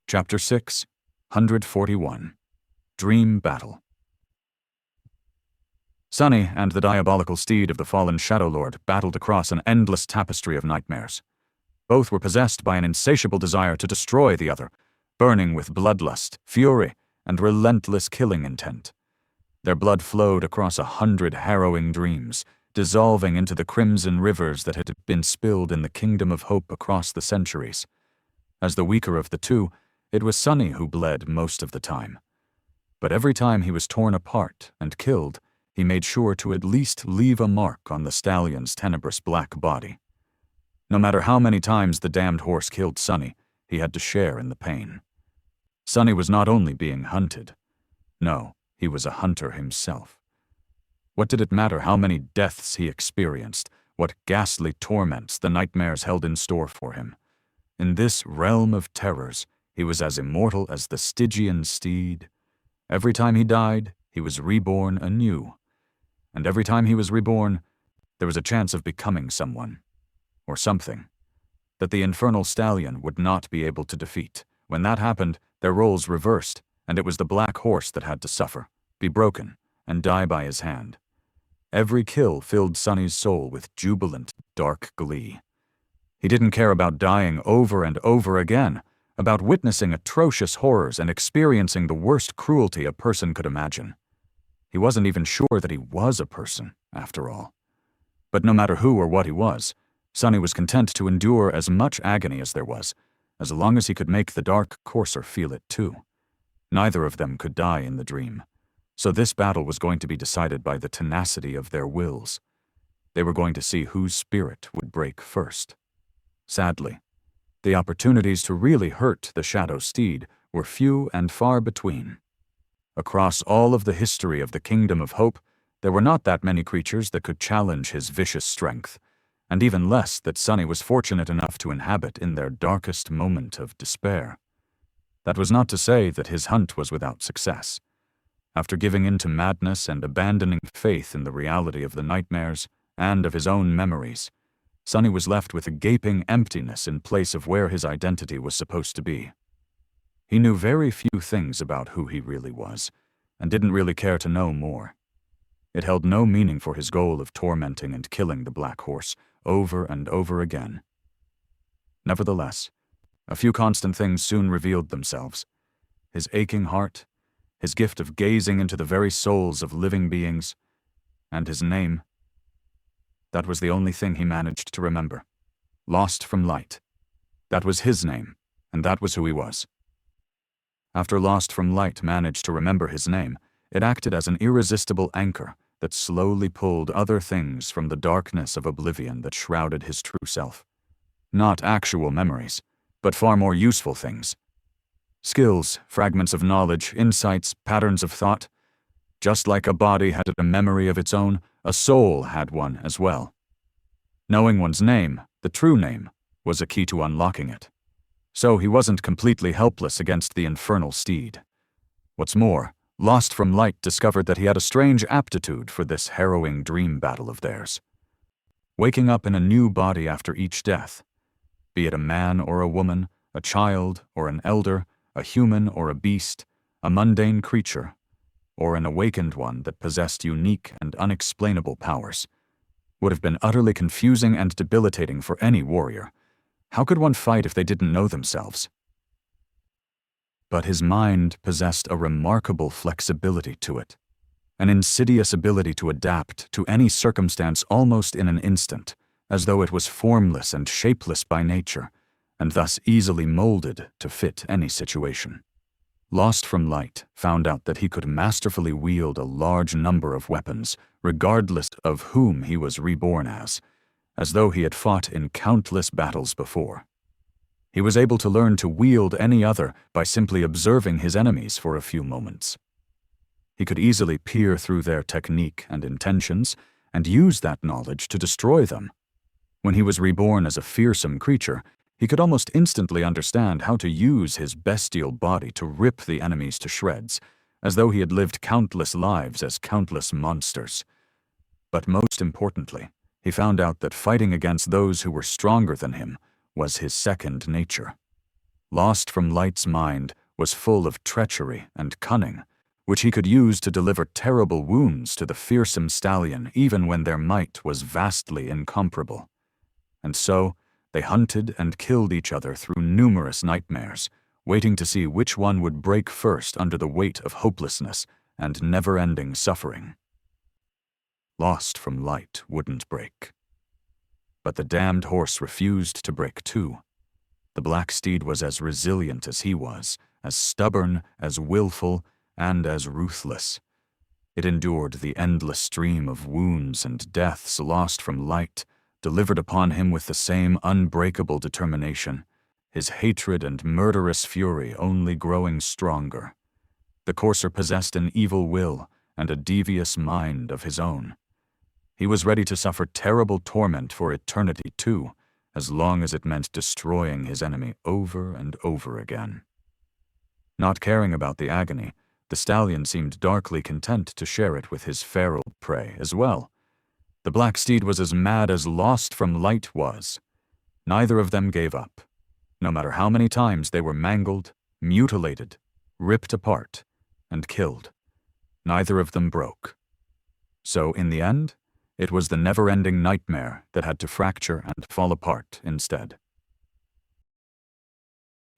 Chapter 6, 141. Dream Battle. Sunny and the diabolical steed of the fallen Shadow Lord battled across an endless tapestry of nightmares. Both were possessed by an insatiable desire to destroy the other, burning with bloodlust, fury, and relentless killing intent. Their blood flowed across 100 harrowing dreams, dissolving into the crimson rivers that had been spilled in the Kingdom of Hope across the centuries. As the weaker of the two, it was Sunny who bled most of the time. But every time he was torn apart and killed, he made sure to at least leave a mark on the stallion's tenebrous black body. No matter how many times the damned horse killed Sunny, he had to share in the pain. Sunny was not only being hunted. No, he was a hunter himself. What did it matter how many deaths he experienced, what ghastly torments the nightmares held in store for him? In this realm of terrors, he was as immortal as the Stygian steed. Every time he died, he was reborn anew. And every time he was reborn, there was a chance of becoming someone. Or something. That the infernal stallion would not be able to defeat. When that happened, their roles reversed, and it was the black horse that had to suffer, be broken, and die by his hand. Every kill filled Sunny's soul with jubilant, dark glee. He didn't care about dying over and over again, about witnessing atrocious horrors and experiencing the worst cruelty a person could imagine. He wasn't even sure that he was a person, after all. But no matter who or what he was, Sunny was content to endure as much agony as there was, as long as he could make the Dark Courser feel it too. Neither of them could die in the dream, so this battle was going to be decided by the tenacity of their wills. They were going to see whose spirit would break first. Sadly, the opportunities to really hurt the Shadow Steed were few and far between. Across all of the history of the Kingdom of Hope, there were not that many creatures that could challenge his vicious strength, and even less that Sunny was fortunate enough to inhabit in their darkest moment of despair. That was not to say that his hunt was without success. After giving in to madness and abandoning faith in the reality of the nightmares and of his own memories, Sunny was left with a gaping emptiness in place of where his identity was supposed to be. He knew very few things about who he really was, and didn't really care to know more. It held no meaning for his goal of tormenting and killing the Black Horse over and over again. Nevertheless, a few constant things soon revealed themselves. His aching heart, his gift of gazing into the very souls of living beings, and his name. That was the only thing he managed to remember. Lost from Light. That was his name, and that was who he was. After Lost from Light managed to remember his name, it acted as an irresistible anchor that slowly pulled other things from the darkness of oblivion that shrouded his true self. Not actual memories, but far more useful things. Skills, fragments of knowledge, insights, patterns of thought. Just like a body had a memory of its own, a soul had one as well. Knowing one's name, the true name, was a key to unlocking it. So he wasn't completely helpless against the infernal steed. What's more, Lost from Light discovered that he had a strange aptitude for this harrowing dream battle of theirs. Waking up in a new body after each death, be it a man or a woman, a child or an elder, a human or a beast, a mundane creature, or an awakened one that possessed unique and unexplainable powers, would have been utterly confusing and debilitating for any warrior. How could one fight if they didn't know themselves? But his mind possessed a remarkable flexibility to it, an insidious ability to adapt to any circumstance almost in an instant, as though it was formless and shapeless by nature, and thus easily molded to fit any situation. Lost from Light found out that he could masterfully wield a large number of weapons, regardless of whom he was reborn as though he had fought in countless battles before. He was able to learn to wield any other by simply observing his enemies for a few moments. He could easily peer through their technique and intentions and use that knowledge to destroy them. When he was reborn as a fearsome creature, he could almost instantly understand how to use his bestial body to rip the enemies to shreds, as though he had lived countless lives as countless monsters. But most importantly, he found out that fighting against those who were stronger than him was his second nature. lost from Light's mind, was full of treachery and cunning, which he could use to deliver terrible wounds to the fearsome stallion even when their might was vastly incomparable. And so, they hunted and killed each other through numerous nightmares, waiting to see which one would break first under the weight of hopelessness and never-ending suffering. Lost from Light wouldn't break. But the damned horse refused to break too. The black steed was as resilient as he was, as stubborn, as willful, and as ruthless. It endured the endless stream of wounds and deaths lost from Light, delivered upon him with the same unbreakable determination, his hatred and murderous fury only growing stronger. The courser possessed an evil will and a devious mind of his own. He was ready to suffer terrible torment for eternity too, as long as it meant destroying his enemy over and over again. Not caring about the agony, the stallion seemed darkly content to share it with his feral prey as well. The black steed was as mad as Lost from Light was. Neither of them gave up. No matter how many times they were mangled, mutilated, ripped apart, and killed, neither of them broke. So, in the end, it was the never-ending nightmare that had to fracture and fall apart instead.